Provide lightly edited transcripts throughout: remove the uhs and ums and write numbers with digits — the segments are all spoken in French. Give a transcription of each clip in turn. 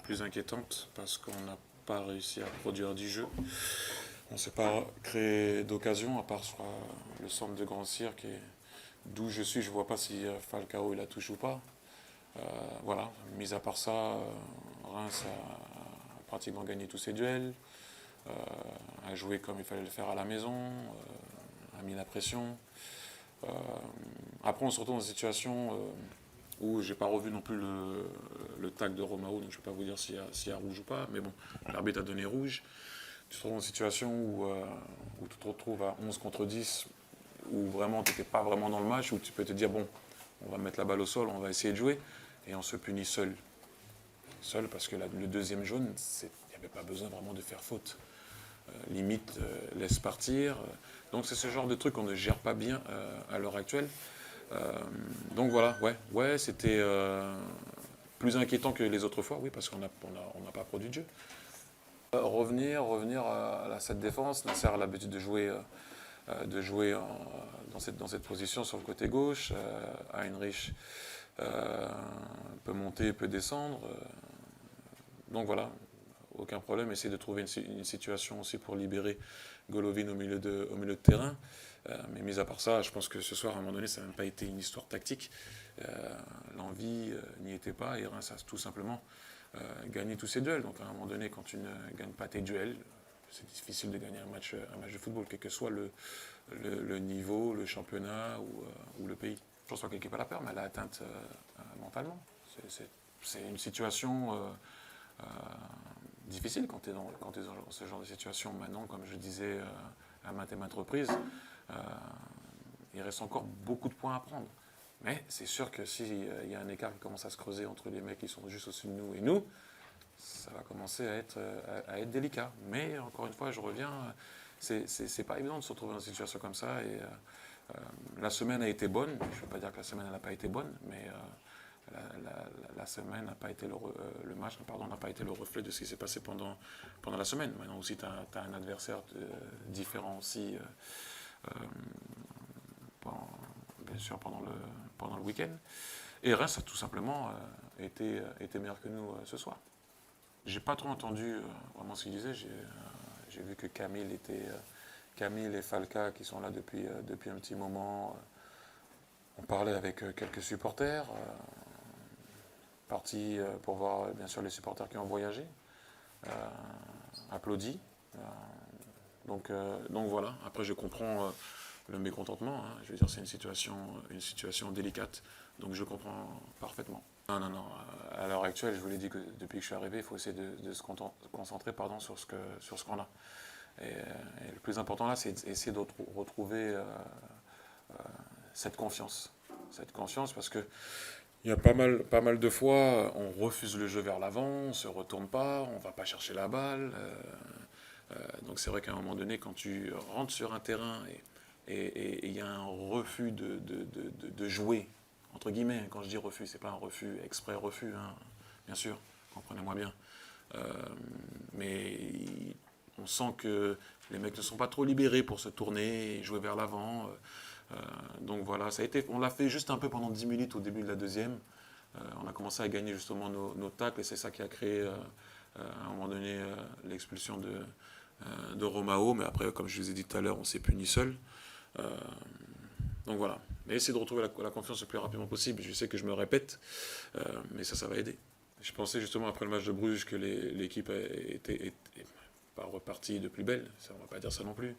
plus inquiétante parce qu'on n'a pas réussi à produire du jeu. On ne s'est pas créé d'occasion, à part sur le centre de Grand Cirque. Et d'où je suis, je ne vois pas si Falcao il la touche ou pas. Voilà, mis à part ça, Reims a pratiquement gagné tous ses duels, a joué comme il fallait le faire à la maison, a mis la pression. Euh, Après, on se retrouve dans une situation où j'ai pas revu non plus le tag de Romao, donc je ne vais pas vous dire s'il y a rouge ou pas, mais bon, l'arbitre a donné rouge. Tu te retrouves dans une situation où tu te retrouves à 11 contre 10, où vraiment tu n'étais pas vraiment dans le match, où tu peux te dire, bon, on va mettre la balle au sol, on va essayer de jouer, et on se punit seul. Seul parce que le deuxième jaune, il n'y avait pas besoin vraiment de faire faute. Limite, laisse partir. Donc c'est ce genre de truc qu'on ne gère pas bien à l'heure actuelle. Donc voilà, ouais, c'était plus inquiétant que les autres fois, oui, parce qu'on n'a pas produit de jeu. Revenir à cette défense. Nasser a l'habitude de jouer dans cette position sur le côté gauche. Heinrich peut monter, peut descendre. Donc voilà, aucun problème. Essayer de trouver une situation aussi pour libérer Golovin au milieu de terrain. Mais mis à part ça, je pense que ce soir, à un moment donné, ça n'a même pas été une histoire tactique. L'envie n'y était pas et Reims a tout simplement gagné tous ses duels. Donc à un moment donné, quand tu ne gagnes pas tes duels, c'est difficile de gagner un match de football, quel que soit le niveau, le championnat ou le pays. Je pense pas que l'équipe a la peur, mais elle est atteinte mentalement. C'est une situation difficile quand tu es, dans ce genre de situation. Maintenant, comme je disais à maintes et maintes reprises, il reste encore beaucoup de points à prendre. Mais c'est sûr que s'il y a un écart qui commence à se creuser entre les mecs qui sont juste au-dessus de nous et nous, ça va commencer à être délicat. Mais encore une fois, je reviens, c'est pas évident de se retrouver dans une situation comme ça. Et la semaine a été bonne. Je ne veux pas dire que la semaine n'a pas été bonne, mais la semaine n'a pas été le match n'a pas été le reflet de ce qui s'est passé pendant la semaine. Maintenant aussi, tu as un adversaire différent aussi, bien sûr, pendant le week-end. Et Reims a tout simplement été meilleur que nous ce soir. J'ai pas trop entendu vraiment ce qu'il disait. J'ai vu que Camille et Falca, qui sont là depuis un petit moment, on parlait avec quelques supporters, partis pour voir bien sûr les supporters qui ont voyagé, applaudis. Donc voilà, après je comprends le mécontentement, hein. Je veux dire c'est une situation délicate, donc je comprends parfaitement. Non, à l'heure actuelle, je vous l'ai dit que depuis que je suis arrivé, il faut essayer de se concentrer sur ce qu'on a. Et le plus important là, c'est d'essayer de retrouver cette confiance. Cette confiance parce que il y a pas mal de fois, on refuse le jeu vers l'avant, on ne se retourne pas, on ne va pas chercher la balle. Donc c'est vrai qu'à un moment donné, quand tu rentres sur un terrain et il y a un refus de jouer, entre guillemets, quand je dis refus, c'est pas un refus exprès refus, hein, bien sûr, comprenez-moi bien. Mais on sent que les mecs ne sont pas trop libérés pour se tourner et jouer vers l'avant. Donc voilà, on l'a fait juste un peu pendant 10 minutes au début de la deuxième. On a commencé à gagner justement nos tacles et c'est ça qui a créé à un moment donné l'expulsion de Romao. Mais après, comme je vous ai dit tout à l'heure, on s'est puni seul. Donc voilà. Mais essayer de retrouver la confiance le plus rapidement possible. Je sais que je me répète, mais ça va aider. Je pensais justement après le match de Bruges que l'équipe était pas repartie de plus belle. Ça, on va pas dire ça non plus.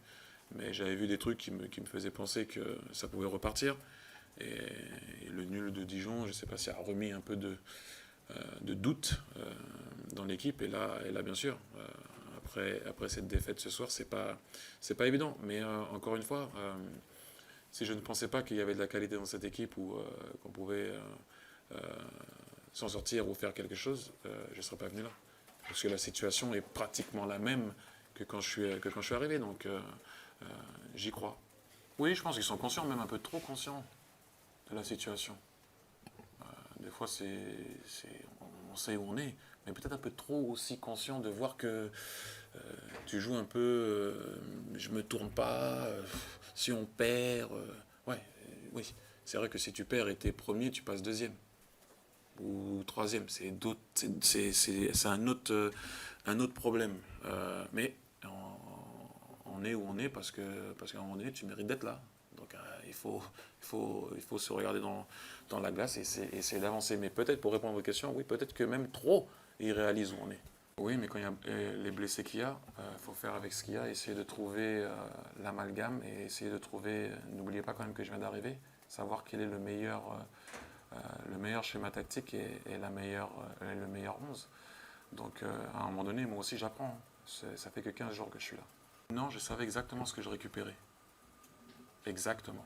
Mais j'avais vu des trucs qui me faisaient penser que ça pouvait repartir. Et le nul de Dijon, je ne sais pas si ça a remis un peu de doute dans l'équipe. Et là bien sûr, après cette défaite ce soir, c'est pas évident. Mais encore une fois, si je ne pensais pas qu'il y avait de la qualité dans cette équipe ou qu'on pouvait s'en sortir ou faire quelque chose, je ne serais pas venu là. Parce que la situation est pratiquement la même que quand je suis arrivé. Donc j'y crois. Oui, je pense qu'ils sont conscients, même un peu trop conscients de la situation. Des fois, on sait où on est, mais peut-être un peu trop aussi conscient de voir que tu joues un peu, je me tourne pas, si on perd, oui, c'est vrai que si tu perds et t'es premier, tu passes deuxième. ou troisième. C'est un autre problème. Mais on est où on est parce qu'à un moment donné, tu mérites d'être là. Donc il faut se regarder dans la glace et essayer d'avancer. Mais peut-être, pour répondre à votre question, oui, peut-être que même trop, il réalise où on est. Oui, mais quand il y a les blessés qu'il y a, il faut faire avec ce qu'il y a, essayer de trouver l'amalgame et essayer de trouver, n'oubliez pas quand même que je viens d'arriver, savoir quel est le meilleur schéma tactique et le meilleur 11. Donc à un moment donné, moi aussi j'apprends. Ça fait que 15 jours que je suis là. Non, je savais exactement ce que je récupérais. Exactement.